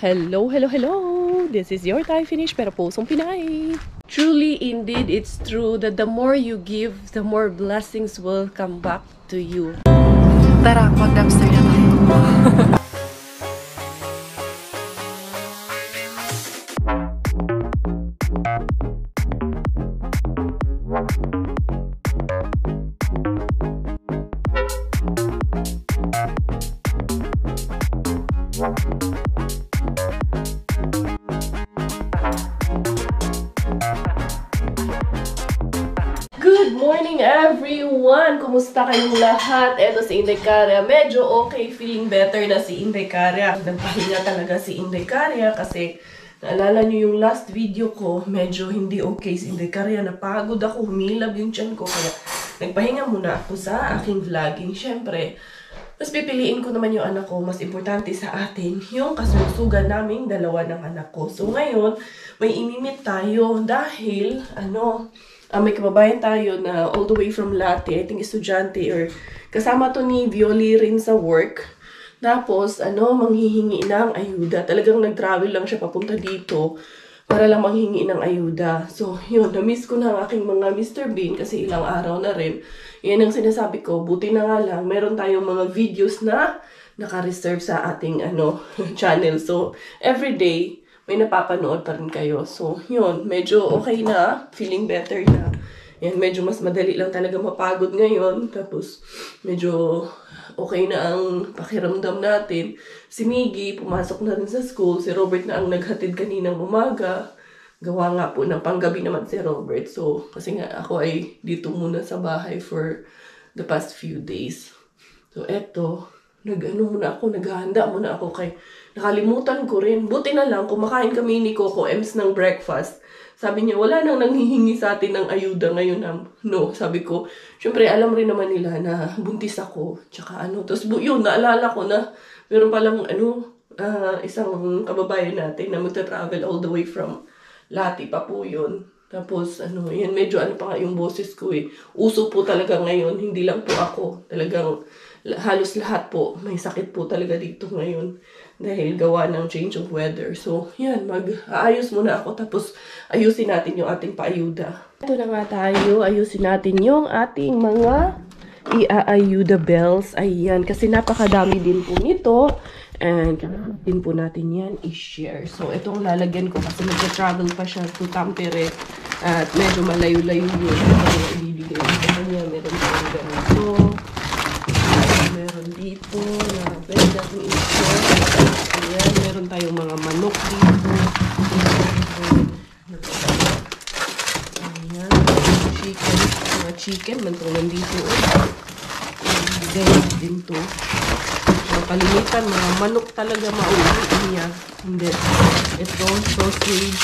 Hello, hello, hello! This is your Thai finish pero pusong Pinay. Truly, indeed, it's true that the more you give, the more blessings will come back to you. Tara, mag-dumpster na tayo. Good morning, everyone! Kumusta kayong lahat? Eto si Inday Karya. Medyo okay, feeling better na si Inday Karya. Nagpahinga talaga si Inday Karya kasi naalala nyo yung last video ko, medyo hindi okay si Inday Karya. Napagod ako, humilab yung tiyan ko. Kaya nagpahinga muna ako sa aking vlogging. Siyempre, mas pipiliin ko naman yung anak ko. Mas importante sa atin yung kasulsugan naming dalawa ng anak ko. So ngayon, may imimit tayo dahil, may kababayan tayo na all the way from Lati, I think estudyante or kasama to ni Violi rin sa work. Tapos, manghihingi ng ayuda. Talagang nag-travel lang siya papunta dito para lang manghingi ng ayuda. So, yun, na-miss ko na ang aking mga Mr. Bean kasi ilang araw na rin. Yan ang sinasabi ko, buti na nga lang, meron tayong mga videos na naka-reserve sa ating channel. So, everyday, may napapanood pa rin kayo. So, yun, medyo okay na, feeling better na. Yan, medyo mas madali lang talaga mapagod ngayon. Tapos, medyo okay na ang pakiramdam natin. Si Miggy, pumasok na rin sa school. Si Robert na ang naghatid kaninang umaga. Gawa nga po ng panggabi naman si Robert. So, kasi nga ako ay dito muna sa bahay for the past few days. So, eto, naghahanda muna ako kay nakalimutan ko rin. Buti na lang, kumakain kami ni Coco Ems ng breakfast. Sabi niya, wala nang nanghihingi sa atin ng ayuda ngayon. No, sabi ko, syempre alam rin naman nila na buntis ako. Tsaka Tapos yun, naalala ko na meron palang isang kababayan natin na magta-travel all the way from Lati pa po yun. Tapos, yan, medyo pa nga yung boses ko eh. Uso po talaga ngayon, hindi lang po ako. Talagang halos lahat po, may sakit po talaga dito ngayon. Dahil gawa ng change of weather. So, yan, mag-aayos muna ako. Tapos, ayusin natin yung ating paayuda. Ito na nga tayo, ayusin natin yung ating mga iaayuda bells. Ayan, kasi napakadami din po nito. And, din po natin yan i-share. So, itong lalagyan ko kasi mag-travel pa siya to Tampere. At medyo malayo-layo yun. Kaya ibibigay ko sa kanya. Meron tayong ganito. Meron dito na pwede natin i-share. Ayan, meron tayong mga manok dito. Ayan, chicken. Mga chicken, man ito nandito. Ibigay din to. Kalimitan, mga manok talaga mauwi niya. And then, ito, sausage.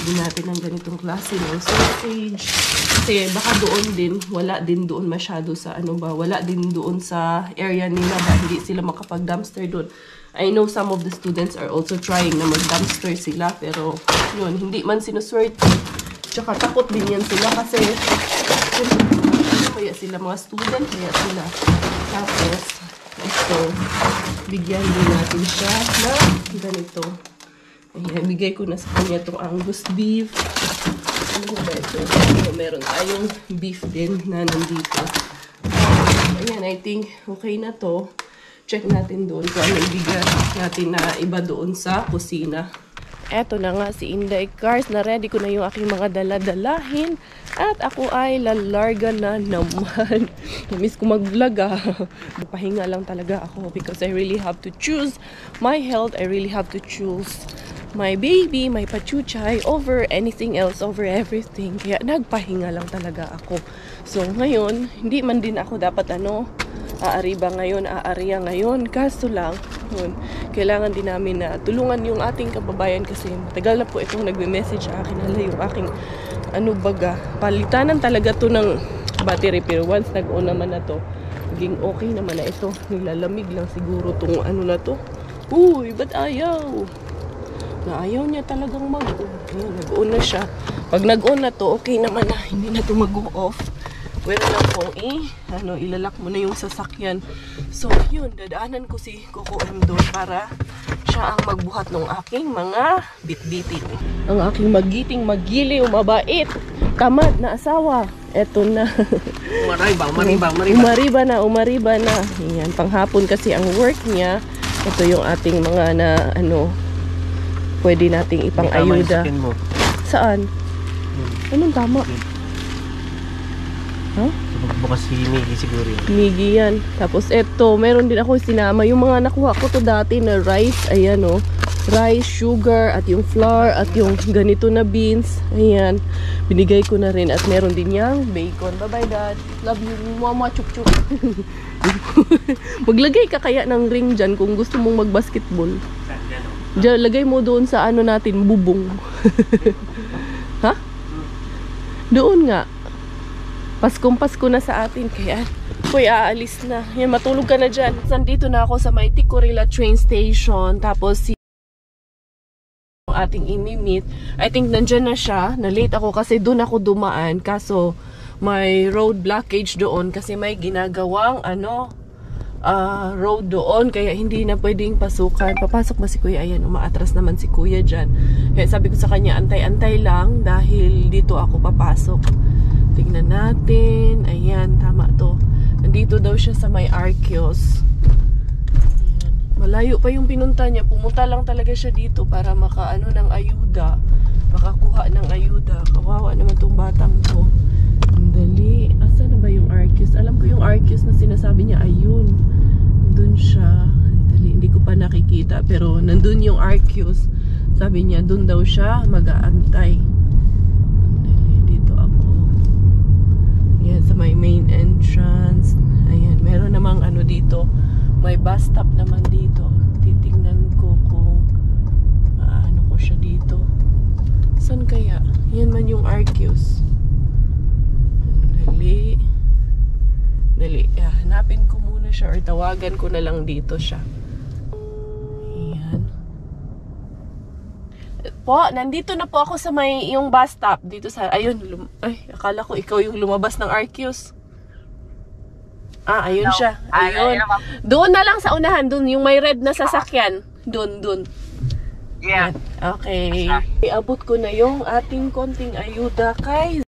Hindi natin ang ganitong klase ng sausage. Kasi baka doon din, wala din doon masyado sa wala din doon sa area nila ba, hindi sila makapag-dumpster doon. I know some of the students are also trying na mag-dumpster sila, pero yun, hindi man sinuswerte. Tsaka takot din yan sila kasi kaya sila mga student, kaya sila. Tapos, ito, bigyan din natin siya na ganito. Ayan, bigay ko na sa kanya itong Angus beef. Meron tayong beef din na nandito. Ayan, I think okay na to. Check natin doon kung ano ibigay natin na iba doon sa kusina. Eto na nga si Inday Cars. Na-ready ko na yung aking mga dala-dalahin. At ako ay lalarga na naman. Namiss ko mag-vlog Pahinga lang talaga ako because I really have to choose my health. I really have to choose my baby, my pachuchay over anything else, over everything. Kaya nagpahinga lang talaga ako. So ngayon, hindi man din ako dapat aariya ngayon. Kaso lang, kailangan din namin na tulungan yung ating kababayan kasi matagal na po itong nagme-message sa akin. Hala, yung aking palitanan talaga to ng battery. Pero once nag-on naman na to, naging okay naman na ito. Nilalamig lang siguro tong na to. Uy, ba't ayaw? Na ayaw niya talagang mag-on. Nag-on na siya. Pag nag-on na to, okay naman na. Hindi na to mag-off. Pwede lang pong ilalak mo na yung sasakyan. So, yun. Dadaanan ko si Coco M doon para siya ang magbuhat ng aking mga bitbitin. Ang aking magiting, magiliw, mabait, tamad na asawa. Eto na. Umariba na. Ayan, panghapon kasi ang work niya. Ito yung ating mga na ano, pwede nating ipang-ayuda. Saan? Anong tama? Huh? Bukas si Miggy siguro yun. Miggy yan. Tapos eto, meron din ako sinama. Yung mga nakuha ko to dati na rice. Ayan o. Rice, sugar, at yung flour, at yung ganito na beans. Ayan. Binigay ko na rin. At meron din yang bacon. Bye-bye, Dad. Love you, mama. Chuk-chuk. Maglagay ka kaya ng ring dyan kung gusto mong mag-basketball. Diyan, lagay mo doon sa ano natin, bubong. Ha? Doon nga. Paskong-pasko na sa atin. Kaya, uy, aalis na. Yan, matulog ka na dyan. Nandito na ako sa may Tikurila train station. Tapos, si ating imi-meet. I think nandyan na siya. Na-late ako kasi doon ako dumaan. Kaso, may road blockage doon kasi may ginagawang, road doon. Kaya, hindi na pwedeng pasukan. Papasok ba si Kuya? Ayan, umaatras naman si Kuya dyan. Kaya sabi ko sa kanya, antay-antay lang dahil dito ako papasok. Tingnan natin. Ayan, tama to. Nandito daw siya sa may Arceus. Ayan. Malayo pa yung pinunta niya. Pumunta lang talaga siya dito para makaano ng ayuda. Makakuha ng ayuda. Kawawa naman tong batang to. Dali. Asa na ba yung Arceus? Alam ko yung Arceus na sinasabi niya. Ayun. Nandun siya. Dali. Hindi ko pa nakikita. Pero nandun yung Arceus. Sabi niya, dun daw siya mag-aantay. Yan, sa may main entrance. Ayan, meron namang ano dito. May bus stop naman dito. Titingnan ko kung ano ko siya dito. Saan kaya? Yan man yung Arceus. Dali. Dali. Hanapin ko muna siya or tawagan ko na lang dito siya. Ayan. Po, nandito na po ako sa may yung bus stop dito sa ayun, ay akala ko ikaw yung lumabas ng Arceus. Ayun no. Siya. Ayun. Doon na lang sa unahan, doon yung may red na sasakyan. Doon. Yeah. Okay. Iabot ko na yung ating konting ayuda kay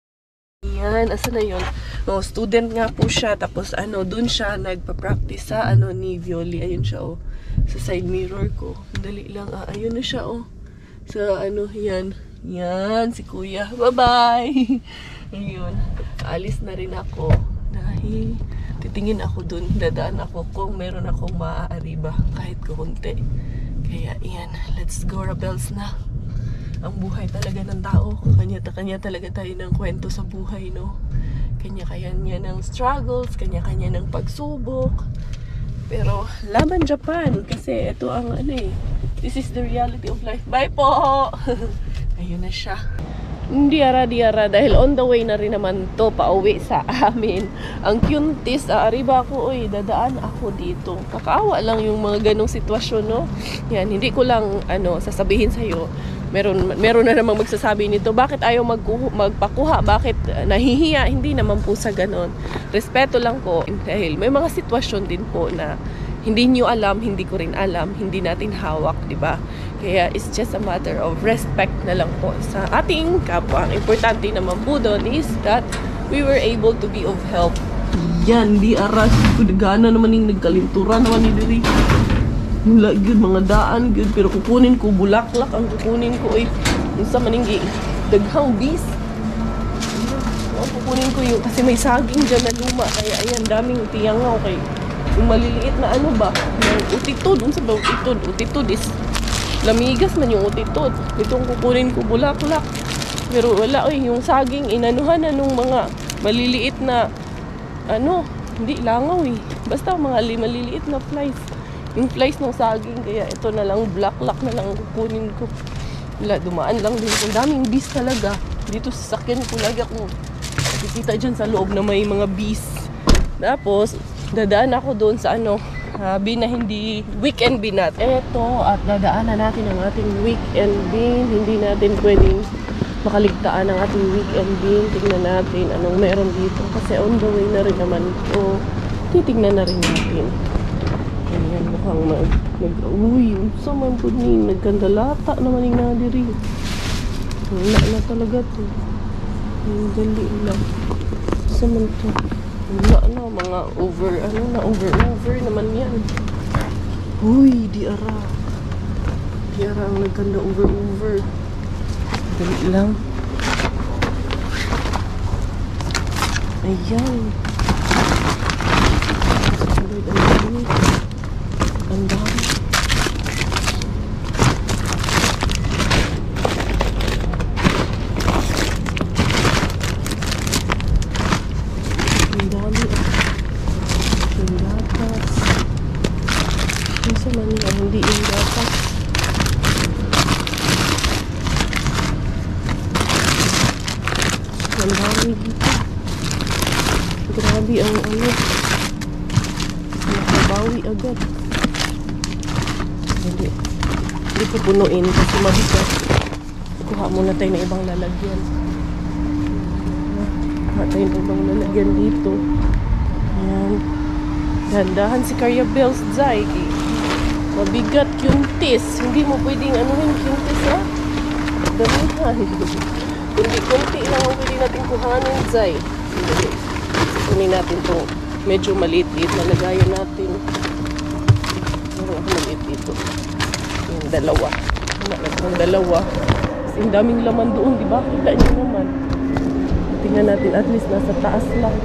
yan, asa na yun? No, student nga po siya tapos doon siya nagpa-practice sa ni Violi. Ayun siya sa side mirror ko. Dali lang. Ayun na siya sa yan. Yan, si Kuya. Bye-bye! Ayun. Alis na rin ako. Dahil titingin ako dun. Dadaan ako kung meron akong maaariba. Kahit kukunti. Kaya, yan. Let's go, rebels na. Ang buhay talaga ng tao. Kanya-kanya talaga tayo ng kwento sa buhay, no? Kanya-kanya ng struggles. Kanya-kanya ng pagsubok. Pero, laban Japan. Kasi, ito ang this is the reality of life. Bye po! Ayun na siya. Diara dahil on the way na rin naman to pauwi sa amin. Ang cuntis, arriba ako, dadaan ako dito. Kakaawa lang yung mga ganong sitwasyon, no? Yan, hindi ko lang sasabihin sa'yo. Meron na namang magsasabi nito, bakit ayaw magpakuha? Bakit nahihiya? Hindi naman po sa ganon. Respeto lang po dahil may mga sitwasyon din po na hindi nyo alam, hindi ko rin alam, hindi natin hawak, di ba? Kaya it's just a matter of respect na lang po sa ating kapwa. Ang importante naman po doon is that we were able to be of help. Yan, di aras. Gana naman yung nagkalintura naman ni Diri. Wala, good, mga daan, good. Pero kukunin ko, bulaklak ang kukunin ko. Yung sa maninggi, daghang bis. Kukunin ko yung, kasi may saging dyan na luma. Kaya ayan, daming tiyangaw kay yung maliliit na ba? Yung utitod. Yung sa ba utitod? Utitod is lamigas man yung utitod. Itong kukunin ko bulaklak. Pero wala yung saging inanuhan na nung mga maliliit na hindi langaw Basta mga maliliit na flies. Yung flies ng saging. Kaya ito na lang, bulaklak na lang kukunin ko. Wala, dumaan lang din. Ang daming bees talaga. Dito sa sakyan ko lagi akong nakikita dyan sa loob na may mga bees. Tapos dadaan ako doon sa bin na hindi weekend bin natin. Eto, at dadaanan natin ang ating weekend bin. Hindi natin pwedeng makaligtaan ang ating weekend bin. Tingnan natin anong meron dito. Kasi on the way na rin naman ito. Titignan na rin natin. Ayan. Mukhang uy, unsa man po ni, nagkandalata naman yung nadiri. Wala na talaga to. Ang dali lang. Unsa man to? Wala na, mga over naman yan. Uy, di ara. Di ara ang nagkanda over. Dali lang. Ayan. Ang dami. Ang dami. Yung gatas. Yung sa mani, hindi yung gatas. Ang dami dito. Grabe ang ano. Nakabawi agad. Hindi ko punuin kasi mabigat. Kuha muna tayo ng ibang lalagyan. Kuha tayo ng ibang lalagyan dito. Ayan. Dandahan si Karya Bells, Zay. Mabigat yung tis. Hindi mo pwedeng anuhin yung tis, ha? Damihan. Kunti-kunti lang ang pwede natin kuhanin, Zay. Kunin natin itong medyo maliit-liit na lagayan natin. Meron ako maliit dito. Yung dalawa. Ang dalawa. Kasi ang daming laman doon, di ba? Kita nyo naman. Tingnan natin, at least nasa taas lang.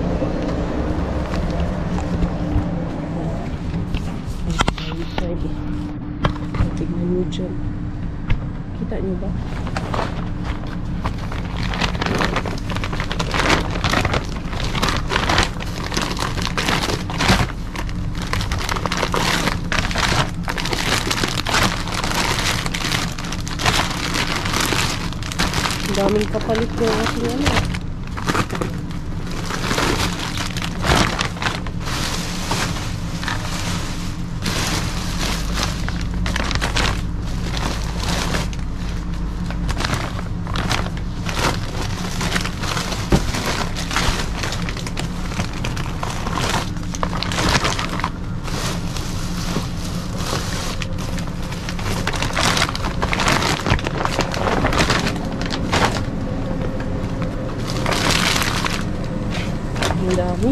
Tingnan nyo dyan. Kita nyo ba? Daming kapalit ng ating ano. Ang dami.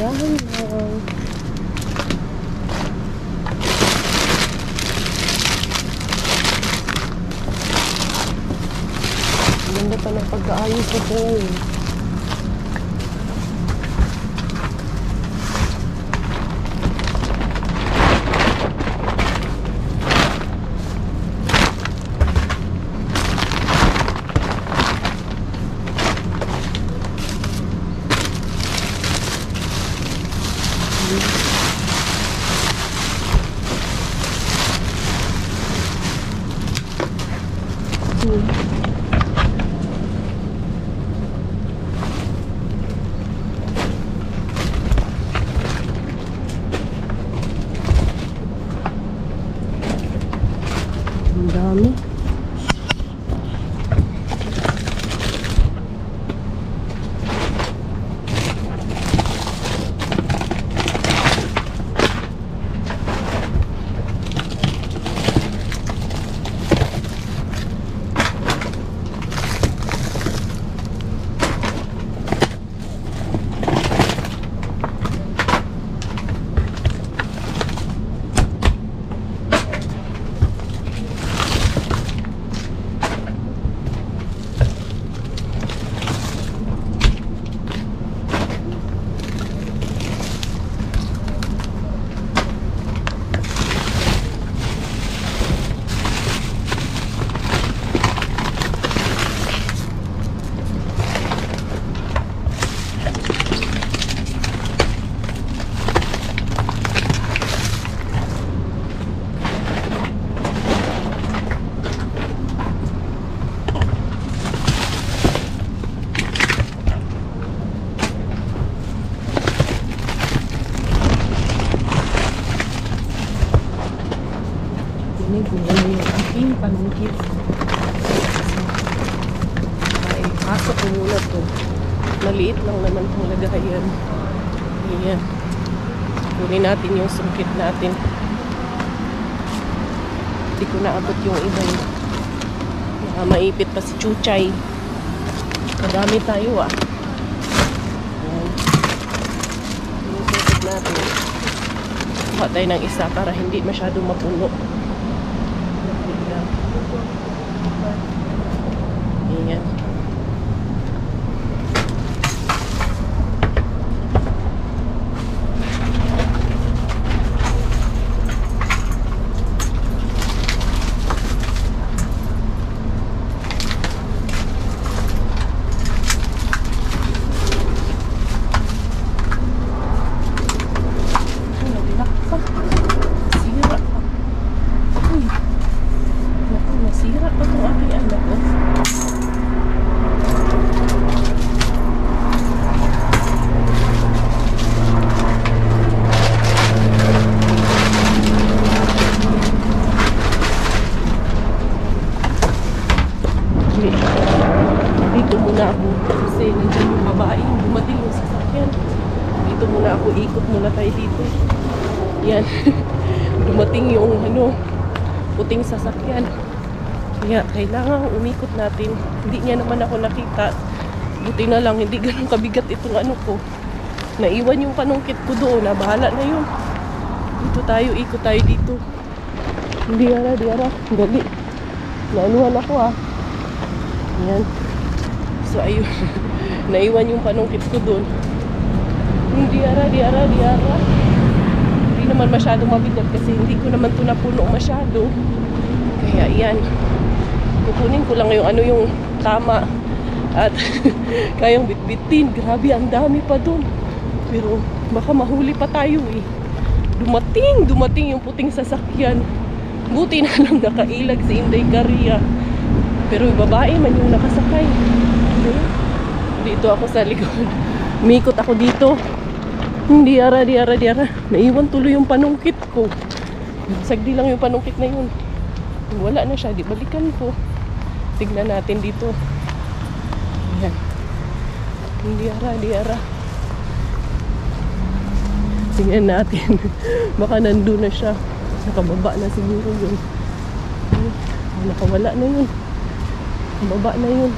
Dahan lang. Ganda pa ng pag-aayos na po. kunin ko muna yung aking panungkit. Ay, pasok ko muna to. Maliit lang naman itong lagayan. Ayan. Kunin natin yung sungkit natin. Hindi ko naabot yung iba. Maipit pa si Chuchay. Madami tayo ah. Ayan. Sinusukit natin. Kuha tayo ng isa para hindi masyadong mapuno. Ayan. Dito muna ako kasi nandiyan yung babae, dumating yung sasakyan. Dito muna ako, ikot muna tayo dito. Yan. Dumating yung puting sasakyan. Kaya kailangan umikot natin. Hindi niya naman ako nakita. Buti na lang, hindi ganun kabigat itong ko. Naiwan yung panungkit ko doon. Bahala na yun. Dito tayo, ikot tayo dito. Di ara. Dali. Naanuhan ako ah. Ayan. So ayun. Naiwan yung panungkit ko doon. Di ara. Hindi naman masyado mabigat kasi hindi ko naman ito napuno masyado. Kaya ayan. Kukunin ko lang yung tama. At kayang bitbitin. Grabe, ang dami pa doon. Pero baka mahuli pa tayo eh. Dumating yung puting sasakyan. Buti na lang nakailag si Inday Caria. Pero yung babae man yung nakasakay. Dito ako sa likod. Umikot ako dito. Di ara. Naiwan tuloy yung panungkit ko. Sagdi lang yung panungkit na yun. Wala na siya. Di balikan ko. Tignan natin dito. Ayan. Di ara. Tingnan natin. Baka nandun na siya. Nakababa na siguro yun. Nakawala na yun. Baba na yun.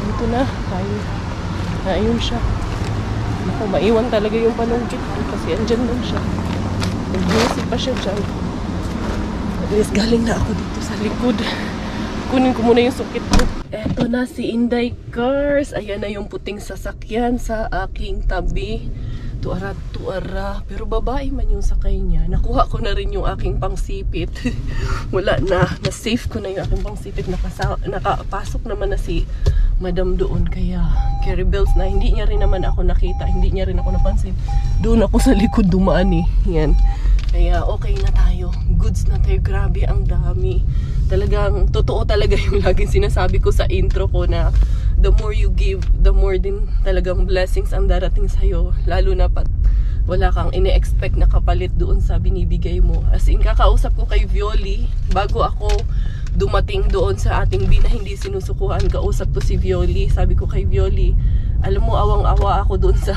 Dito na. Tayo. Ayun siya. Naku, maiwan talaga yung panungkit ko kasi andyan lang siya. Nag-music pa siya dyan. At least galing na ako dito sa likod. Kunin ko muna yung sukit ko. Eto na si Inday Cars. Ayan na yung puting sasakyan sa aking tabi. Tuara. Pero babae man yung sakay niya. Nakuha ko na rin yung aking pangsipit. Wala na. Na-safe ko na yung aking pangsipit. Nakapasok naman na si Madam doon. Kaya carry bells na. Hindi niya rin naman ako nakita. Hindi niya rin ako napansin. Doon ako sa likod dumaan eh. Yan. Kaya okay na tayo. Goods na tayo. Grabe, ang dami. Talagang, totoo talaga yung laging sinasabi ko sa intro ko na the more you give, the more din talagang blessings ang darating sa'yo. Lalo na pat wala kang ine-expect na kapalit doon sa binibigay mo. As in, kakausap ko kay Violi bago ako dumating doon sa ating na hindi sinusukuhan. Kausap ko si Violi. Sabi ko kay Violi, alam mo, awang-awa ako doon sa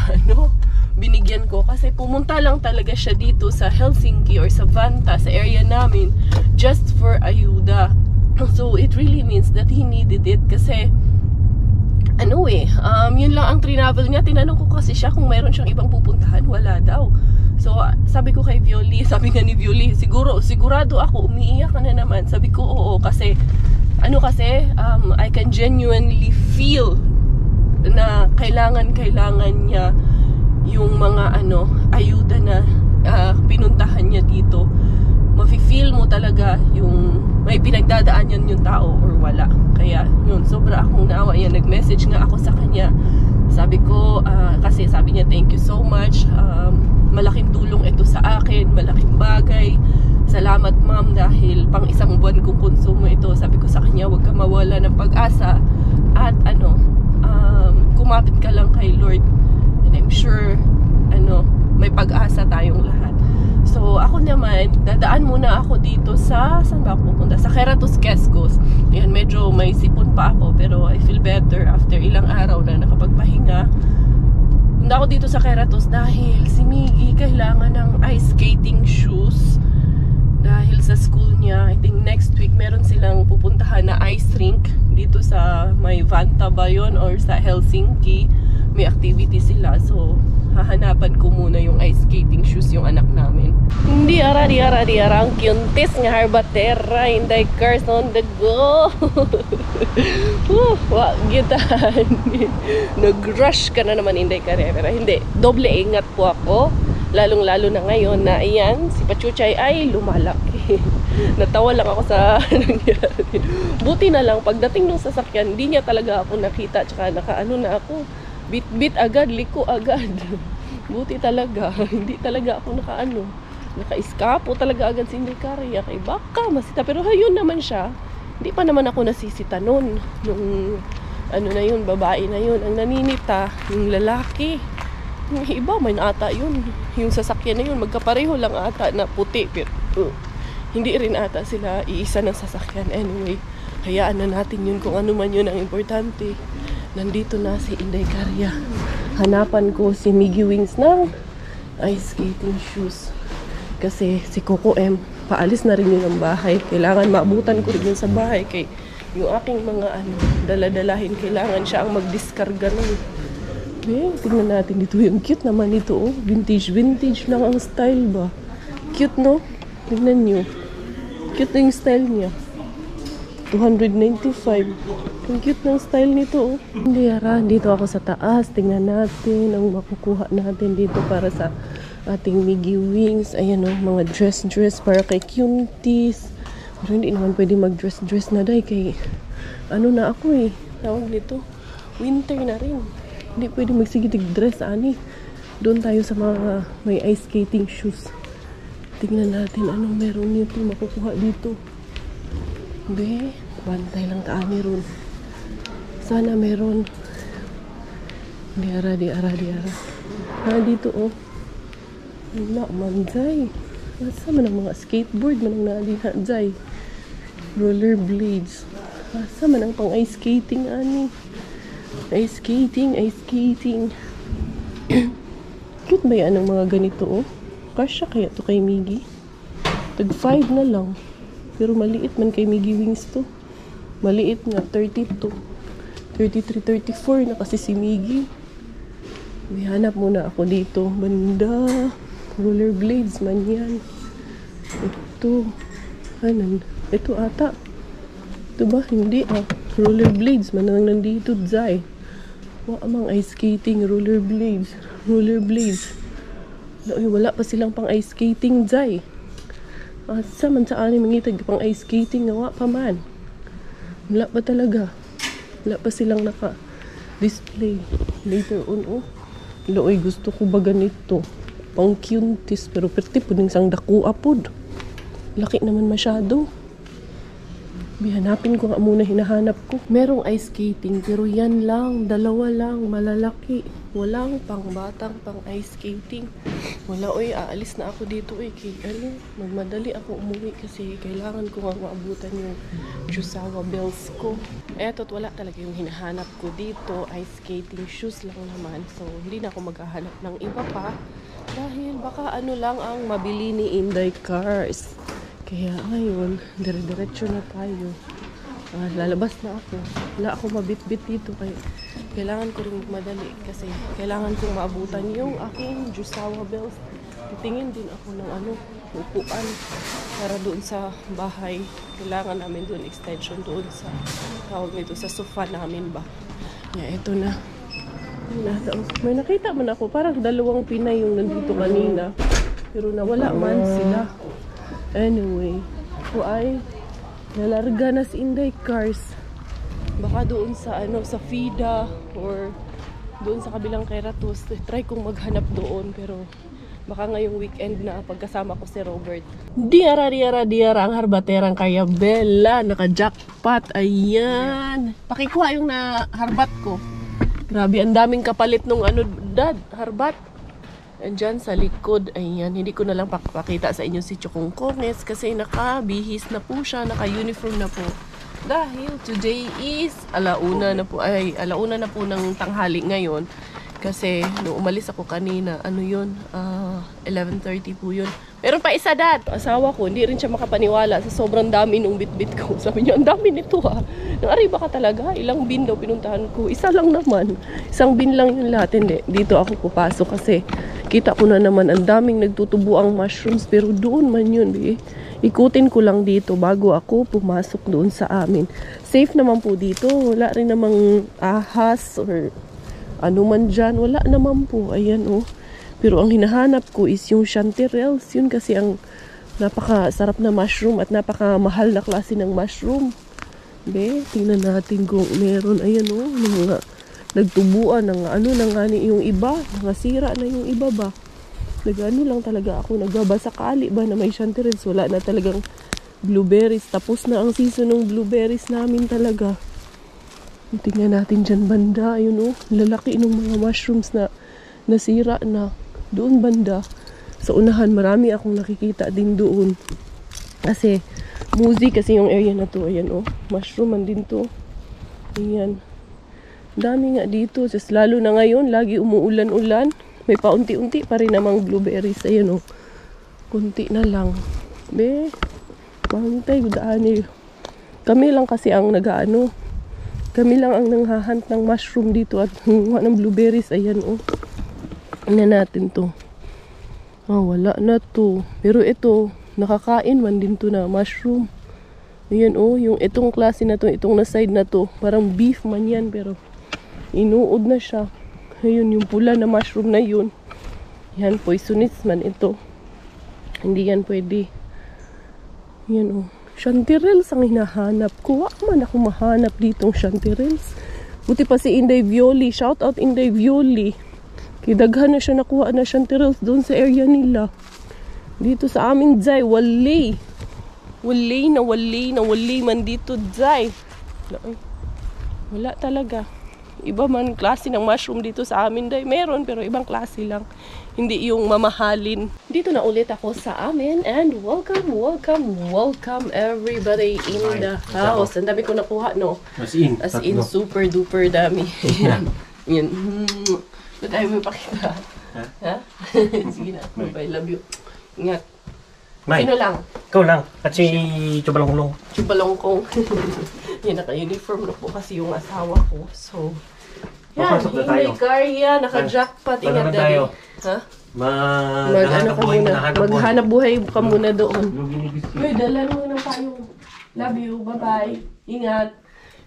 binigyan ko. Kasi pumunta lang talaga siya dito sa Helsinki or sa Vantaa, sa area namin, just for ayuda. So, it really means that he needed it. Kasi yun lang ang travel niya. Tinanong ko kasi siya kung mayroon siyang ibang pupuntahan. Wala daw. So, sabi ko kay Violi, sabi nga ni Violi, sigurado ako, umiiyak ka na naman. Sabi ko, oo, kasi, I can genuinely feel na kailangan niya yung mga ayuda na pinuntahan niya dito. Mafe-feel mo talaga yung may pinagdadaan yan yung tao or wala. Kaya yun, sobra akong naawa. Yan, nag-message nga ako sa kanya. Sabi ko, kasi sabi niya, thank you so much. Malaking tulong ito sa akin, malaking bagay. Salamat ma'am dahil pang isang buwan kong konsumo ito. Sabi ko sa kanya, huwag ka mawala ng pag-asa. At kumapit ka lang kay Lord. And I'm sure, may pag-asa tayong lahat. So, ako naman, dadaan muna ako dito sa, saan ba ako pupunta? Sa Keratos Quezcos. Yan, medyo may sipon pa ako, pero I feel better after ilang araw na nakapagpahinga. Punta ako dito sa Keratos dahil si Miggy kailangan ng ice skating shoes. Dahil sa school niya, I think next week meron silang pupuntahan na ice rink dito sa may Vanta ba yun or sa Helsinki. May activity sila, so hahanapan ko muna yung ice skating shoes yung anak namin. Hindi ara ang cuntis nga harbatera, hindi cars on the go. Wag gitan. Nag-rush ka na naman, hindi karera. Hindi, doble ingat po ako. Lalong-lalo na ngayon na iyan, si Pachuchay ay lumalaki. Natawa lang ako sa nangyari. Buti na lang, pagdating ng sasakyan, hindi niya talaga ako nakita. Tsaka nakaano na ako. Bit-bit agad, liko agad. Buti talaga. Hindi talaga ako naka-iskapo talaga agad si Indecaria. Kay baka masita. Pero hayun naman siya. Hindi pa naman ako nasisita nun. Nung ano na yun, babae na yun. Ang naninita, yung lalaki. Yung iba, may ata yun. Yung sasakyan na yun, magkapareho lang ata na puti. Pero hindi rin ata sila iisa ng sasakyan. Anyway, hayaan na natin yun kung ano man yun ang importante. Nandito na si Indecaria. Hanapan ko si Miggy Wings ng ice skating shoes. Kasi si Coco M, paalis na rin yun ng bahay. Kailangan maabutan ko rin yun sa bahay. Kay yung aking mga daladalahin, kailangan siya ang magdiskarga nun. Tingnan natin dito. Yung cute naman ito. Oh. Vintage lang ang style ba? Cute, no? Tingnan nyo. Cute na yung style niya. 295. Ang cute ng style nito. Oh. Hindi, ara. Dito ako sa taas. Tingnan natin ang makukuha natin dito para sa ating Miggy Wings. Ayan, oh. Mga dress para kay cuties. Pero hindi naman pwede mag-dress na dahil kay ano na ako eh. Tawag nito. Winter na rin. Hindi pwede magsigitig dress, ani. Doon tayo sa mga may ice skating shoes. Tingnan natin anong meron nito makukuha dito. Bantay lang taani ron. Sana meron. Di ara. Dito, oh. Wala, manzay. Asa man ang mga skateboard man ang nalihanzay. Rollerblades. Asa man ang pang ice skating, ani. Ice skating. Cute ba yan ang mga ganito, oh? Kasya kaya to kay Miggy? Tag 5 na lang. Pero maliit man kay Miggy Wings to. Maliit nga, 32. 33, 34 na kasi si Miggy. May hanap muna ako dito. Banda. Rollerblades man yan. Ito. Anan? Ito ata. Ito ba? Hindi ah. Rollerblades man ang nandito, Zay. Amang ice skating, rollerblades. Wala pa silang pang ice skating, Zay. Asa man sa anim mangitag pang ice skating, nawa pa man. Wala pa talaga. Wala pa silang naka-display. Later on, oh. Looy, gusto ko ba ganito? Pang cuties, pero perti po ng isang daku apod. Laki naman masyado. Hanapin ko nga muna, hinahanap ko. Merong ice skating, pero yan lang, dalawa lang, malalaki. Walang pang batang pang ice skating. Wala, oy, aalis na ako dito, oy. Magmadali ako umuwi kasi kailangan ko nga maabutan yung Jusawa bells ko. Eto't wala talaga yung hinahanap ko dito. Ice skating shoes lang naman. So, hindi na ako maghahanap ng iba pa. Dahil baka ano lang ang mabili ni Inday Cars. Kaya ngayon, dire-diretso na tayo. Lalabas na ako. Wala ako mabit-bit dito. Kaya kailangan ko rin madali. Kasi kailangan kong maabutan yung aking Jusawa bells. Titingin din ako ng upuan. Para doon sa bahay. Kailangan namin doon extension doon sa tawag nito sa sofa namin ba. Ito na. May nakita man ako. Parang dalawang Pinay yung nandito kanina. Pero nawala man sila. Anyway, ako ay nalarga na si Inday Cars. Baka doon sa sa FIDA or doon sa kabilang Keratos. Try kong maghanap doon pero baka ngayong weekend na pagkasama ko si Robert. Diara ang harbaterang kaya Bella. Naka-jackpot. Ayan. Pakikuha yung harbat ko. Grabe, ang daming kapalit nung Dad, harbat. Andyan sa likod, ayan, hindi ko na lang pakita sa inyo si Chokongkonges kasi nakabihis na po siya, naka-uniform na po. Dahil today is alauna na po ng tanghali ngayon. Kasi nung umalis ako kanina, 11:30 po yun. Meron pa isa, Dad. Asawa ko, hindi rin siya makapaniwala sa sobrang dami nung bitbit ko. Sabi niya, ang dami nito ha. Nang-ariba ka talaga, ilang bin daw pinuntahan ko. Isa lang naman. Isang bin lang yung lahat. Hindi, dito ako pupasok kasi kita ko na naman ang daming nagtutubo ang mushrooms. Pero doon man yun, ikutin ko lang dito bago ako pumasok doon sa amin. Safe naman po dito. Wala rin namang ahas or ano man dyan, wala naman po. Ayan pero ang hinahanap ko is yung chanterelles. Yun kasi ang napakasarap na mushroom at napakamahal na klase ng mushroom. Tingnan natin kung meron. Ayan ng mga nagtubuan ng nangani yung iba, nasira na yung iba ba. Nagano lang talaga ako, nagbabasakali ba na may chanterelles. Wala na talagang blueberries. Tapos na ang season ng blueberries namin talaga. Tingnan natin dyan banda, lalaki ng mga mushrooms na nasira na. Doon banda, sa unahan, marami akong nakikita din doon. Kasi, muzi kasi yung area na to. Ayan mushroom man din to. Ayan. Dami nga dito. Just lalo na ngayon, lagi umuulan-ulan. May paunti-unti pa rin namang blueberries. Ayan kunti na lang. Pangitay, gudaani. Kami lang kasi ang kami lang ang nanghahunt ng mushroom dito at ng blueberries. Ayan Tingnan natin to. Wala na to. Pero ito, nakakain man din to na mushroom. Ayan yung itong klase na to, itong na side na to. Parang beef man yan pero inuod na siya. Ayun, yung pula na mushroom na yun. Yan, poisonous man ito. Hindi yan pwede. Yan chanterelles ang hinahanap ko. Wak man ako mahanap ditong chanterelles. Buti pa si Inday Violi. Shout out Inday Violi. Kidaghan na siya nakuha na chanterelles doon sa area nila. Dito sa aming Zay, wali man dito Zay. Wala talaga. Iba man klase ng mushroom dito sa amin Day. Meron pero ibang klase lang. Hindi yung mamahalin. Dito na ulit ako sa amin and welcome everybody in the house. Ang dami ko nakuha As in super duper dami. Yan. Ba't ayaw mo ipakita? Ha? Sige na. I love you. Ingat. Sino lang? Ikaw lang. At si Chubalongkong. Yan, naka-uniform na po kasi yung asawa ko. So, yan. Papasok na tayo. Hindi karya. Naka-jackpot. Ingat dali. Ha? Maghanap buhay ka muna doon. Uy, dala mo ng payong. Love you. Bye-bye. Ingat.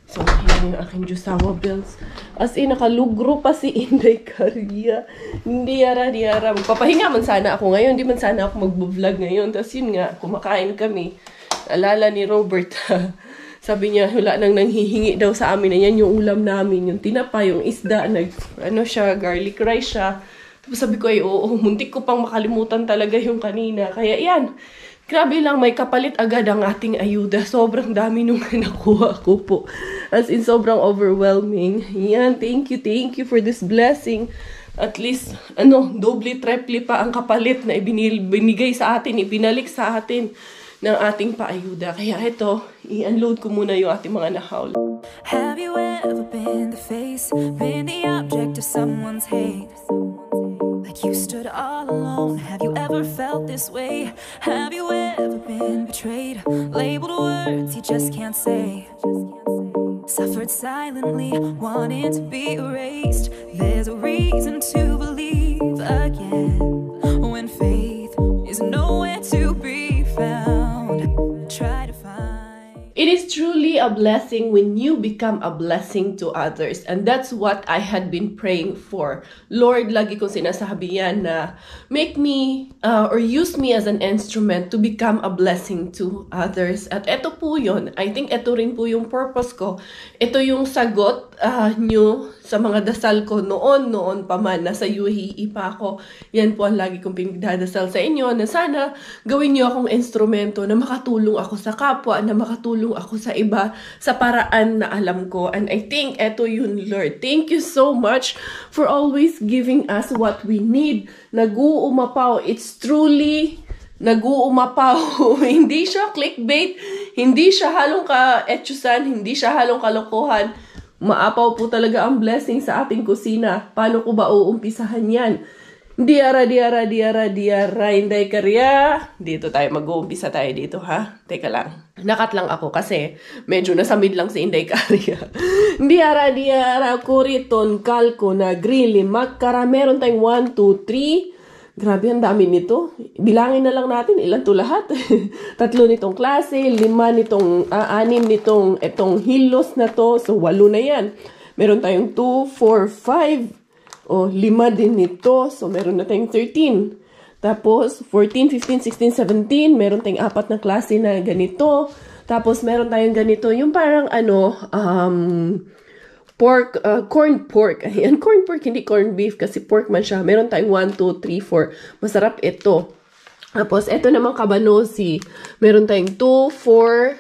So, yan yung aking Jusawa bills. As in, nakalugro pa si Inday Karya. Hindi yara. Magpapahinga man sana ako ngayon. Hindi man sana ako mag-vlog ngayon. Tapos yun nga, kumakain kami. Alala ni Robert, sabi niya, wala nang nanghihingi daw sa amin. Ayan yung ulam namin. Yung tinapa, yung isda. Garlic rice siya. Tapos sabi ko, muntik ko pang makalimutan talaga yung kanina. Kaya yan. Grabe lang, may kapalit agad ang ating ayuda. Sobrang dami nung nakuha ko po. As in, sobrang overwhelming. Yan, thank you for this blessing. At least, doble, triple pa ang kapalit na binigay sa atin, ibinalik sa atin ng ating paayuda. Kaya ito, i-unload ko muna yung ating mga nahaul. Have you ever been the face, been the object of someone's hate? Like you stood all alone. Have you ever felt this way? Have you ever been betrayed? Labeled words you just can't say. Suffered silently, wanting to be erased. There's a reason to believe again when faith is nowhere to be found. Try to find. It is truly a blessing when you become a blessing to others. And that's what I had been praying for. Lord, lagi kong sinasabi yan na make me or use me as an instrument to become a blessing to others. At ito po yun. I think ito rin po yung purpose ko. Ito yung sagot nyo sa mga dasal ko noon pa man. Nasa UAE pa ako. Yan po ang lagi kong pinagdadasal sa inyo na sana gawin nyo akong instrumento na makatulong ako sa kapwa, na makatulong ako sa iba sa paraan na alam ko. And I think eto yun, Lord. Thank you so much for always giving us what we need. Nag-uumapaw. It's truly nag-uumapaw. Hindi siya clickbait. Hindi siya halong ka-etchusan. Hindi siya halong kalokohan. Maapaw po talaga ang blessing sa ating kusina. Paano ko ba uumpisahan yan? Diara, Inday Karya. Dito tayo, mag-uumpisa tayo dito, ha? Teka lang. Nakat lang ako kasi medyo nasamid lang si Inday Karya. Diara, kuriton, kalko, na grilli, magkara. Meron tayong 1, 2, 3. Grabe, ang dami nito. Bilangin na lang natin, ilan to lahat? 3 nitong klase, 5 nitong, 6 nitong, itong hilos na to. So, 8 na yan. Meron tayong 2, 4, 5. O, 5 din nito. So, meron na tayong 13. Tapos, 14, 15, 16, 17. Meron tayong 4 na klase na ganito. Tapos, meron tayong ganito. Yung parang, pork, corn pork. Ayan, corn pork, hindi corn beef kasi pork man siya. Meron tayong 1, 2, 3, 4. Masarap ito. Tapos, ito naman kabanosi. Meron tayong 2, 4,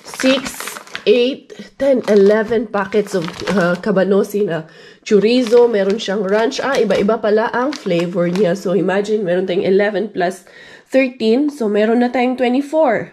6, 8, 10, 11 packets of kabanosi na chorizo. Meron siyang ranch. Iba-iba pala ang flavor niya. So, imagine, meron tayong 11 plus 13. So, meron na tayong 24.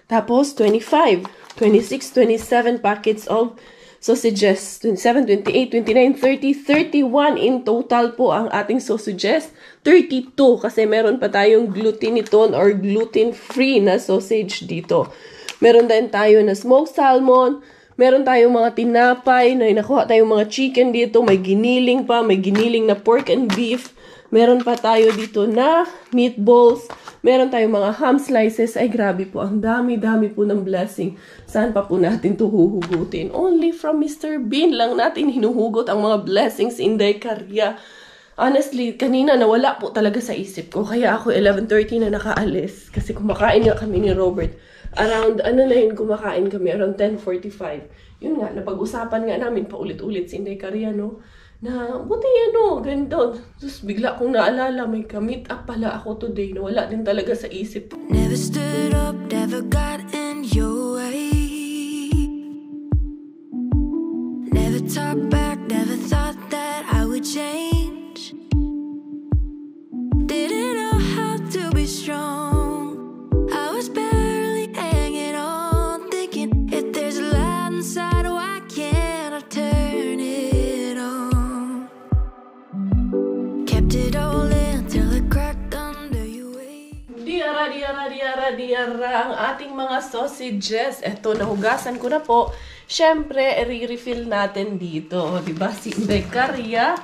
Tapos, 25, 26, 27 packets of sausages. 27, 28, 29, 30, 31 in total po ang ating sausages. 32 kasi meron pa tayong gluteniton or gluten-free na sausage dito. Meron din tayo na smoked salmon. Meron tayong mga tinapay. Nakuha tayong mga chicken dito. May giniling pa. May giniling na pork and beef. Meron pa tayo dito na meatballs. Meron tayong mga ham slices. Ay, grabe po. Ang dami-dami po ng blessing. Saan pa po natin ito huhugutin? Only from Mr. Bean lang natin hinuhugot ang mga blessings in Inday Karya. Honestly, kanina nawala po talaga sa isip ko. Kaya ako 11:30 na nakaalis. Kasi kumakain nga kami ni Robert. Around, kumakain kami, around 10:45. Yun nga, napag-usapan nga namin paulit-ulit si Inday Karya, no? Na, buti ganito. Tapos bigla kong naalala, may ka-meet up pala ako today na wala din talaga sa isip. Never stood up, never got in your way. Never talked back, never thought that I would change. Didn't know how to be strong. I was barely hanging on, thinking if there's a light inside, why can't I turn it on? Kept it all in till it cracked under your weight. Diara ang ating mga sausages. Eto, nahugasan ko na po. Siyempre, i-refill natin dito. Diba si Inday Karya?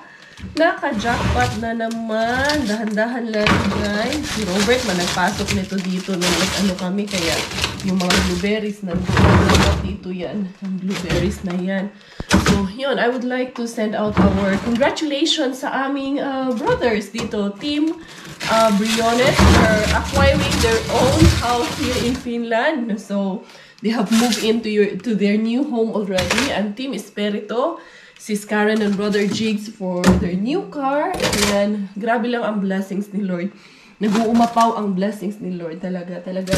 Naka-jackpot na naman. Dahan-dahan lang, guys. Si Robert, nagpasok nito dito nung kami. Kaya yung mga blueberries nandun dito yan. Ang blueberries na yan. So, yun. I would like to send out our congratulations sa aming brothers dito. Team Briones are acquiring their own house here in Finland. So, they have moved to their new home already. And Team Espirito, Sis Karen and Brother Jigs for their new car. And grabe lang ang blessings ni Lord. Nag-uumapaw ang blessings ni Lord. Talaga.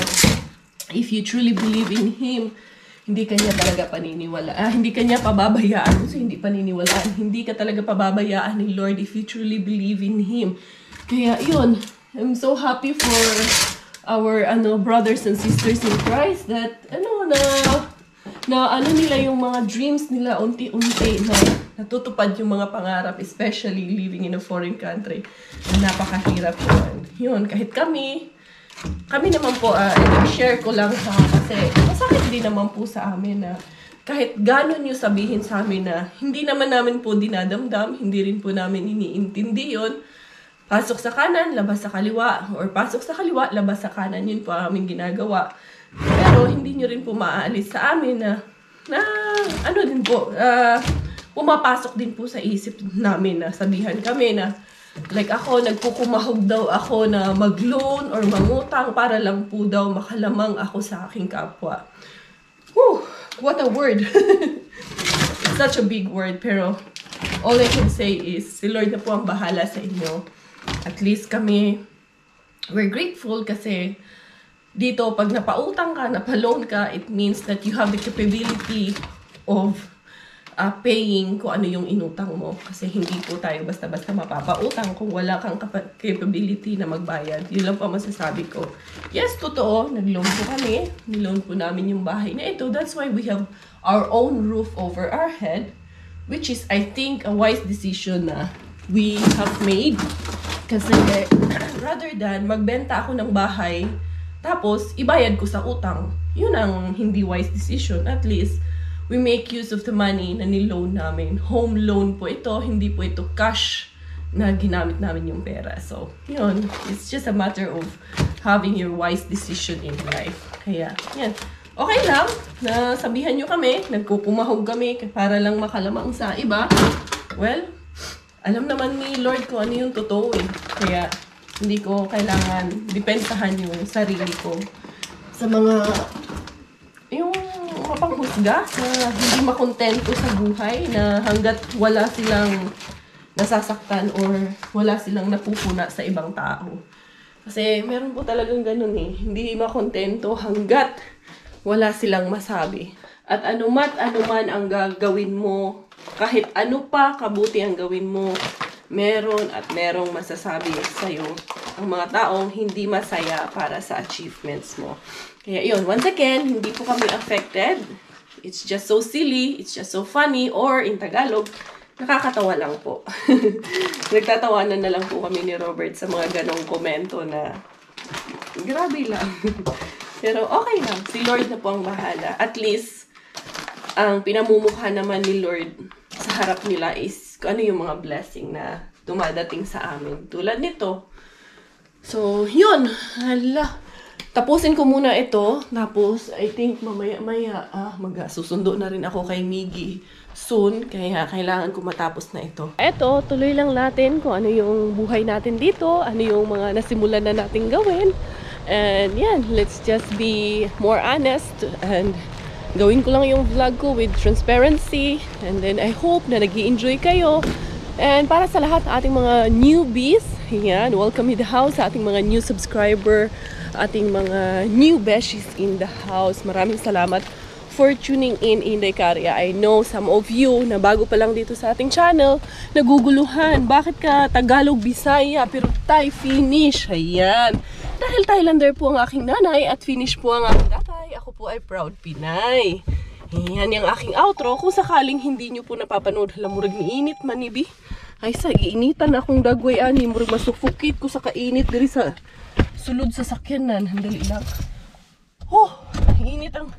If you truly believe in Him, hindi kanya talaga paniniwalaan. Hindi kanya pababayaan. So, hindi paniniwalaan. Hindi ka talaga pababayaan ni Lord if you truly believe in Him. Kaya, yun. I'm so happy for our brothers and sisters in Christ that, nila yung mga dreams nila unti-unti na natutupad yung mga pangarap, especially living in a foreign country na napakahirap yun. Yun, kahit kami naman po, share ko lang kasi masakit din naman po sa amin na kahit gano'n nyo sabihin sa amin na hindi naman namin po dinadamdam, hindi rin po namin iniintindi yun. Pasok sa kanan, labas sa kaliwa, or pasok sa kaliwa, labas sa kanan, yun po ang aming ginagawa. Pero hindi nyo rin po maaalis sa amin na din po, pumapasok din po sa isip namin na sabihan kami na, like ako, nagkukumahog daw ako na mag-loan or mangutang para lang po daw makalamang ako sa aking kapwa. Whew, what a word! It's such a big word, pero all I can say is, si Lord na po ang bahala sa inyo. At least kami, we're grateful kasi dito, pag napautang ka, napaloan ka, it means that you have the capability of paying kung ano yung inutang mo. Kasi hindi po tayo basta-basta mapapautang kung wala kang capability na magbayad. Yun lang pa masasabi ko. Yes, totoo, nag-loan po kami. Niloan po namin yung bahay na ito. That's why we have our own roof over our head, which is, I think, a wise decision na we have made. Kasi rather than magbenta ako ng bahay, tapos ibayad ko sa utang, yun ang hindi wise decision. At least, we make use of the money na niloan namin. Home loan po ito, hindi po ito cash na ginamit namin yung pera. So, yun, it's just a matter of having your wise decision in life. Kaya, yan. Okay lang, nasabihan nyo kami, nagkukumahog kami para lang makalamang sa iba. Well, alam naman ni Lord ko ano yung totoo eh. Kaya, hindi ko kailangan depensahan yung sarili ko sa mga yung mapanghusga na hindi makontento sa buhay na hanggat wala silang nasasaktan or wala silang napupuna sa ibang tao. Kasi meron po talagang ganun eh. Hindi makontento hanggat wala silang masabi. At anuman ang gagawin mo, kahit ano pa kabuti ang gawin mo, meron at merong masasabi sa'yo ang mga taong hindi masaya para sa achievements mo. Kaya yun, once again, hindi po kami affected. It's just so silly, it's just so funny, or in Tagalog, nakakatawa lang po. Nagtatawanan na lang po kami ni Robert sa mga ganong komento na grabe lang. Pero okay lang, si Lord na po ang bahala. At least, ang pinamumukha naman ni Lord sa harap nila is kung ano yung mga blessing na dumadating sa amin. Tulad nito. So, yun. Hala. Tapusin ko muna ito. Tapos, I think mamaya-maya, magsusundo na rin ako kay Miggy soon. Kaya kailangan ko matapos na ito. Eto, tuloy lang natin kung ano yung buhay natin dito. Ano yung mga nasimulan na natin gawin. And yan, let's just be more honest. And gawin ko lang yung vlog ko with transparency. And then I hope na nag-i-enjoy kayo. And para sa lahat ating mga newbies, yan, welcome in the house sa ating mga new subscriber, ating mga new beshies in the house. Maraming salamat for tuning in Inday Caria. I know some of you na bago pa lang dito sa ating channel, naguguluhan. Bakit ka Tagalog, Bisaya, pero Thai, Finnish? Ayan. Dahil Thailander po ang aking nanay at Finnish po ang aking tatay, ako po ay proud Pinay. Yan yung aking outro. Kung sakaling hindi nyo po napapanood, halamurag ni init manibi. Ay sa iinitan akong dagway ani, murag masufukit ko sa kainit diri sa sulod sa sakyanan. Handali lang. Oh, init ang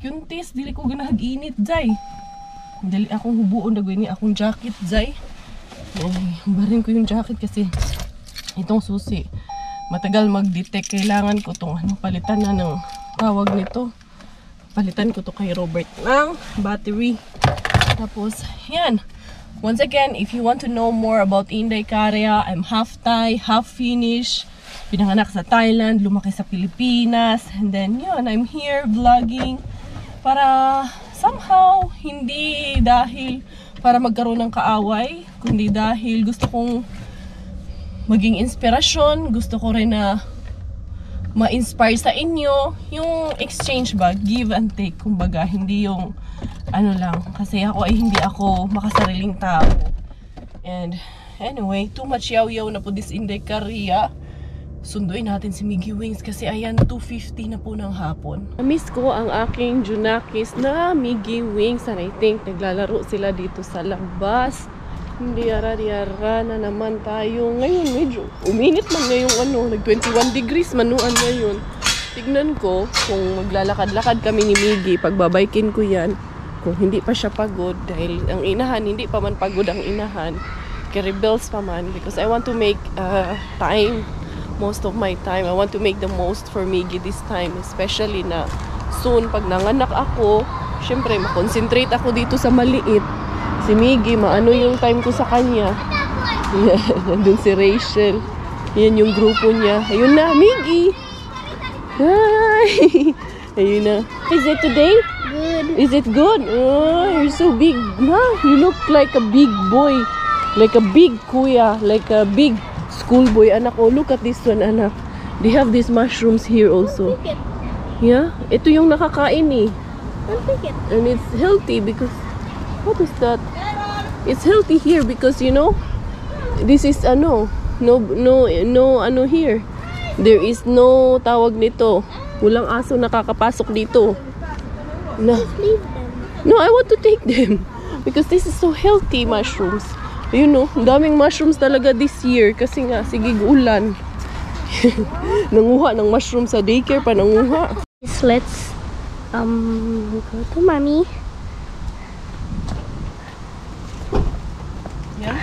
yuntis, dili ko ganahag-init, Zay. Dali akong hubuon dagway ni akong jacket, Zay. Ay, barin ko yung jacket kasi itong susi matagal mag-detect. Kailangan ko itong palitan na ng tawag nito. Palitan ko to kay Robert ng battery. Tapos, yan. Once again, if you want to know more about Inday Caria, I'm half Thai, half Finnish. Pinanganak sa Thailand, lumaki sa Pilipinas. And then, yun, I'm here vlogging para somehow, hindi dahil para magkaroon ng kaaway, kundi dahil gusto kong maging inspirasyon. Gusto ko rin na ma-inspire sa inyo yung exchange ba, give and take, kumbaga hindi yung ano lang, kasi ako ay hindi ako makasariling tao. And anyway, too much yaw-yaw na po this Inday Caria. Sunduin natin si Miggy Wings kasi ayan, 2:50 na po ng hapon. Miss ko ang aking Junakis na Miggy Wings, and I think naglalaro sila dito sa labas. Hindi yara na naman tayo. Ngayon medyo uminit man ngayong nag 21 degrees manuan ngayon. Tignan ko kung maglalakad-lakad kami ni Miggy, pagbabaikin ko yan. Kung hindi pa siya pagod, dahil ang inahan, hindi pa man pagod ang inahan. Rebels pa man, because I want to make time, most of my time. I want to make the most for Miggy this time, especially na soon pag nanganak ako, syempre makonsentrate ako dito sa maliit. Si Miggy, maano yung time ko sa kanya. Nandun si Rachel. Yan yung grupo niya. Ayun na, Miggy! Hi! Ayun na. Is it today? Good. Is it good? Oh, you're so big. Ma, you look like a big boy. Like a big kuya. Like a big schoolboy. Anak, oh, look at this one, anak. They have these mushrooms here also. Pick it. Yeah, ito yung nakakain eh. Don't pick it. And it's healthy because, what is that? It's healthy here because, you know, this is no here. There is no tawag nito. Walang aso nakakapasok dito. No. Just leave them. No, I want to take them because this is so healthy mushrooms. You know, daming mushrooms talaga this year kasi nga sigig ulan. Nanguha ng mushroom sa daycare pa nanguha. Let's go to mommy. Yeah.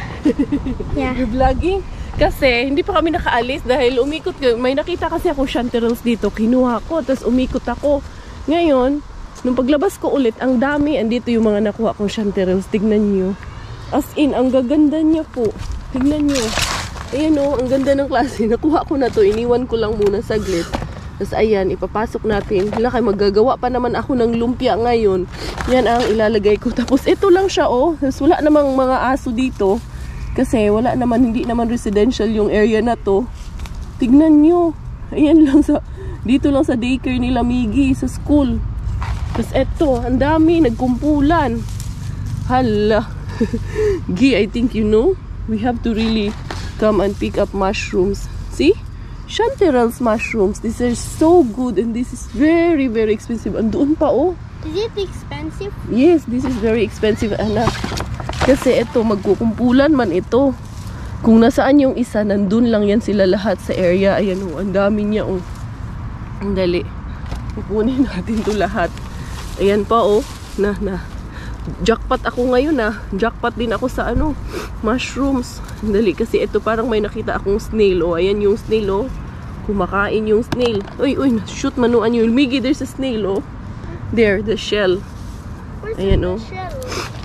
Yeah. You're vlogging? Kasi hindi pa kami nakaalis dahil umikot. May nakita kasi ako chanterelles dito. Kinuha ko, tapos umikot ako. Ngayon, nung paglabas ko ulit, ang dami. Andito yung mga nakuha kong chanterelles. Tignan nyo. As in, ang gaganda niya po. Tignan nyo. Ayan o, ang ganda ng klase. Nakuha ko na to. Iniwan ko lang muna saglit. Tapos ayan, ipapasok natin. Wala kayo, magagawa pa naman ako ng lumpia ngayon. Yan ang ilalagay ko. Tapos ito lang siya oh. Tapos wala namang mga aso dito. Kasi wala naman, hindi naman residential yung area na to. Tignan nyo. Ayan lang sa, dito lang sa daycare nila Miggy, sa school. Tapos eto, ang dami, nagkumpulan. Hala. Gi, I think you know, we have to really come and pick up mushrooms. See? Chanterelles mushrooms. These are so good and this is very, very expensive. Andoon pa oh. Is it expensive? Yes, this is very expensive, anak. Kasi ito, magkukumpulan man ito. Kung nasaan yung isa, nandun lang yan sila lahat sa area. Ayan oh, ang dami niya oh. Ang dali. Kukunin natin to lahat. Ayan pa oh. Jackpot ako ngayon Jackpot din ako sa mushrooms. Ang dali kasi ito parang may nakita akong snail oh. Ayan yung snail oh. Kumakain yung snail. Uy, shoot manuan yung Miggy, there's a snail oh. There, the shell. Where's Ayan the oh. shell?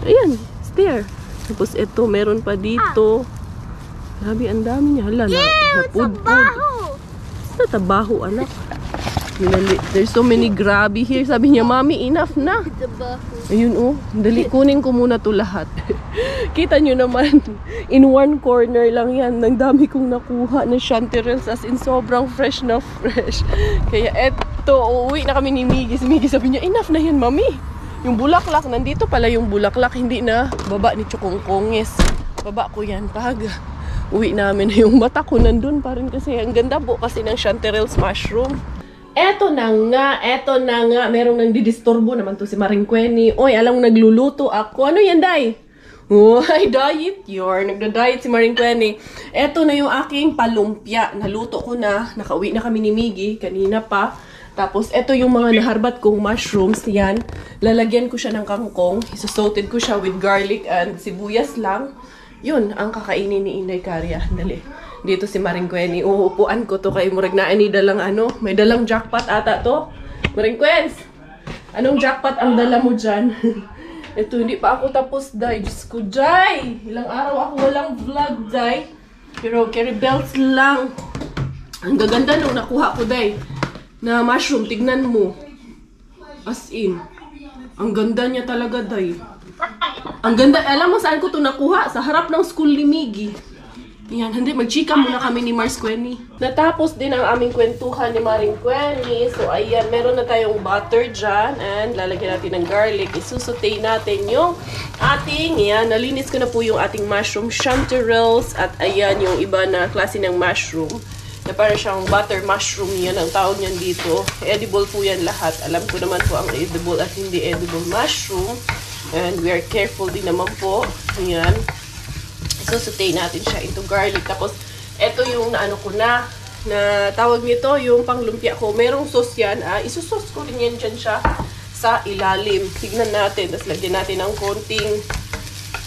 Ayan, it's there. Tapos ito, meron pa dito. Grabe, ang dami niya. Hala, napudpud. Basta tabaho, anak. There's so many grabe here. Sabi niya, Mami, enough na. Ayun oh, dali, kunin ko muna to lahat. Kita nyo naman, in one corner lang yan. Nang dami kong nakuha ng chanterelles as in sobrang fresh na fresh. Kaya eto, uuwi na kami ni Miggy. Si Miggy sabi niya, enough na yan, Mami. Yung bulaklak, nandito pala yung bulaklak. Hindi na baba ni Chukongkonges. Baba ko yan pag uwi namin. Yung mata ko nandun pa rin kasi ang ganda po kasi ng chanterelles mushroom. Eto na nga. Merong nang didisturbo naman to si Maring Quenny. Oy, alam mo, nagluluto ako. Ano yan, Day? Ay, diet yun. Nagda-diet si Maring Quenny. Eto na yung aking palumpia. Naluto ko na. Nakauwi na kami ni Miggy. Kanina pa. Tapos, eto yung mga naharbat kong mushrooms. Yan. Lalagyan ko siya ng kangkong. Isusauted ko siya with garlic and sibuyas lang. Yun, ang kakainin ni Inday Caria. Dali. Dito si Maring Quenny. Uupuan ko to kay Murag na ani dalang may dalang jackpot ata to. Maring Quens, anong jackpot ang dala mo dyan? Ito, hindi pa ako tapos, Day. Diyos ko, Day! Ilang araw ako walang vlog, Day. Pero carry belts lang. Ang gaganda nung nakuha ko, Day. Na mushroom, tignan mo. As in. Ang ganda niya talaga, Day. Ang ganda. Alam mo saan ko to nakuha? Sa harap ng school ni Miggy. Yan, hindi, magchika muna kami ni Mars Quenny. Natapos din ang aming kwentuhan ni Maring Quenny. So, ayan, meron na tayong butter dyan. And lalagyan natin ng garlic. Isusutay natin yung ating, yan, nalinis ko na po yung ating mushroom chanterelles. At ayan, yung iba na klase ng mushroom. Na parang siyang butter mushroom, yan ang tawag niyan dito. Edible po yan lahat. Alam ko naman po ang edible at hindi edible mushroom. And we are careful din naman po. Ayan. Isusutay natin siya into garlic. Tapos, eto yung naano ko na tawag nito, yung panglumpia ko. Merong sauce yan. Isusos ko rin yan dyan siya sa ilalim. Tignan natin. Tapos, lagyan natin ng konting,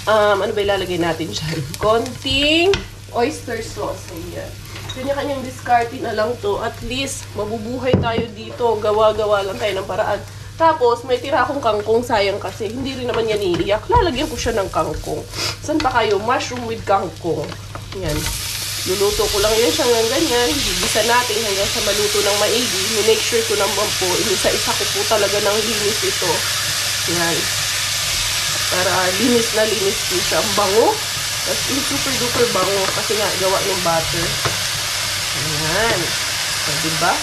ano ba ilalagay natin dyan? Konting oyster sauce. Ayan. Kanya-kanyang discarding na lang to. At least, mabubuhay tayo dito. Gawa-gawa lang tayo ng paraan. Tapos, may tira akong kangkong, sayang kasi. Hindi rin naman yan iiyak. Lalagyan ko siya ng kangkong. Saan pa kayo? Mushroom with kangkong. Yan. Luluto ko lang yan siya ng ganyan. Gigisa natin hanggang sa maluto ng maigi. Make sure ko naman po, inisa-isa ko po talaga ng linis ito. Yan. Para linis na linis po siya. Ang bango. Tapos, super duper bango. Kasi nga, gawa ng butter. Yan. So, diba?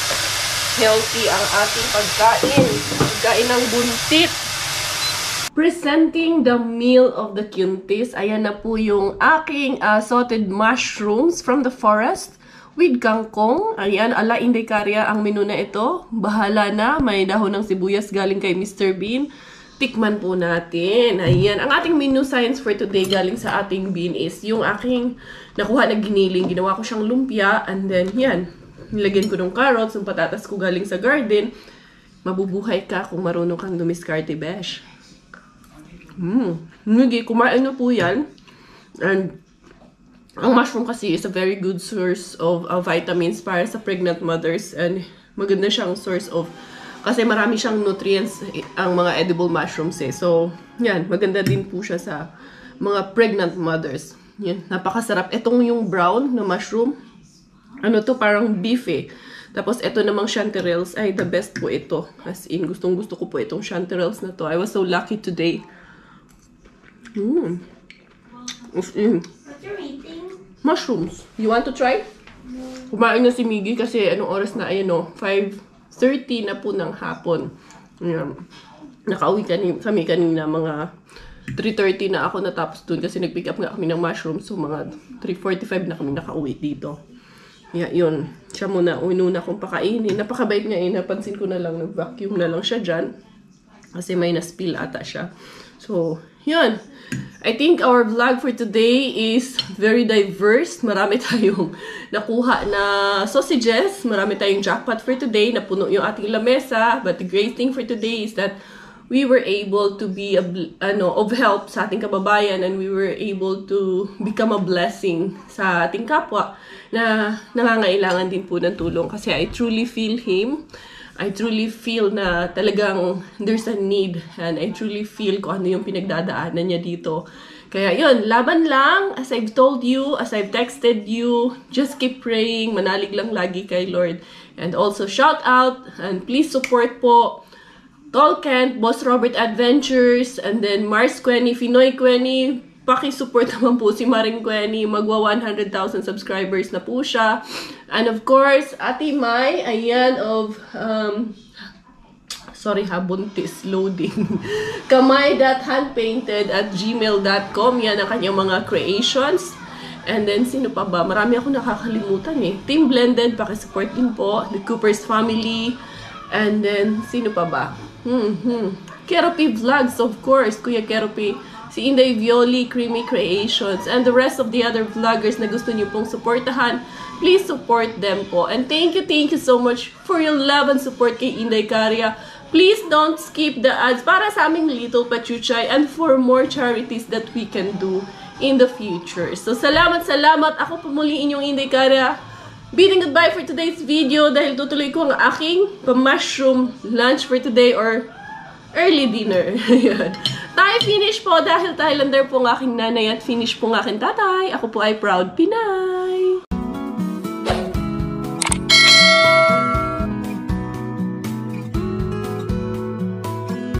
Healthy ang ating pagkain. Pagkain ng buntit. Presenting the meal of the Cuntis. Ayan na po yung aking sauteed mushrooms from the forest with kangkong. Ayan, ala Inday Caria ang menu na ito. Bahala na. May dahon ng sibuyas galing kay Mr. Bean. Tikman po natin. Ayan. Ang ating menu science for today galing sa ating Bean is yung aking nakuha na giniling. Ginawa ko siyang lumpia. And then, yan. Nilagyan ko ng carrots, yung patatas ko galing sa garden. Mabubuhay ka kung marunong kang dumiskarte, besh. Kumain na po yan. And ang mushroom kasi is a very good source of vitamins para sa pregnant mothers. And maganda siyang source of, kasi marami siyang nutrients ang mga edible mushrooms eh. So, yan. Maganda din po siya sa mga pregnant mothers. Yan. Napakasarap. Itong yung brown na mushroom. Ano to? Parang beef eh. Tapos, ito namang chanterelles. Ay, the best po ito. As in, gustong-gusto ko po itong chanterelles na to. I was so lucky today. What you're eating? Mushrooms. You want to try? Kumain na si Miggy kasi anong oras na? Ayan o, 5:30 na po ng hapon. Ayan. Nakauwi kami kanina mga 3:30 na ako natapos dun kasi nag-pick up nga kami ng mushrooms. So mga 3:45 na kami nakauwi dito. Yeah, yun. Siya muna, ununa kong pakainin. Napakabait nga eh. Napansin ko na lang, nag-vacuum na lang siya dyan. Kasi may na-spill ata siya. So, yun. I think our vlog for today is very diverse. Marami tayong nakuha na sausages. Marami tayong jackpot for today. Napuno yung ating lamesa. But the great thing for today is that we were able to be of help sa ating kababayan, and we were able to become a blessing sa ating kapwa na nangangailangan din po ng tulong. Kasi I truly feel him. I truly feel na talagang there's a need, and I truly feel kung ano yung pinagdadaanan niya dito. Kaya yun, laban lang. As I've told you, as I've texted you, just keep praying. Manalig lang lagi kay Lord. And also shout out and please support po Tolkien, Boss Robert Adventures, and then Mars Quenny, Finoy Quenny. Paki-support naman po si Maring Quenny. Magwa 100,000 subscribers na po siya. And of course, Ate Mai, ayan of, sorry ha, buntis, loading. kamay.handpainted@gmail.com. Yan ang kanyang mga creations. And then, sino pa ba? Marami ako nakakalimutan eh. Team Blended, paki-support din po. The Cooper's Family. And then, sino pa ba? Keropi Vlogs, of course. Kuya Keropi. Si Inday Violi, Creamy Creations, and the rest of the other vloggers na gusto niyo pong supportahan, please support them po. And thank you so much for your love and support kay Inday Caria. Please don't skip the ads para sa aming Little Pachuchay and for more charities that we can do in the future. So, salamat! Ako po muli inyong Inday Caria. Bidding goodbye for today's video dahil tutuloy ko ang aking mushroom lunch for today or early dinner. Tayo finish po dahil Thailander po ang aking nanay at finish po ang aking tatay. Ako po ay proud Pinay.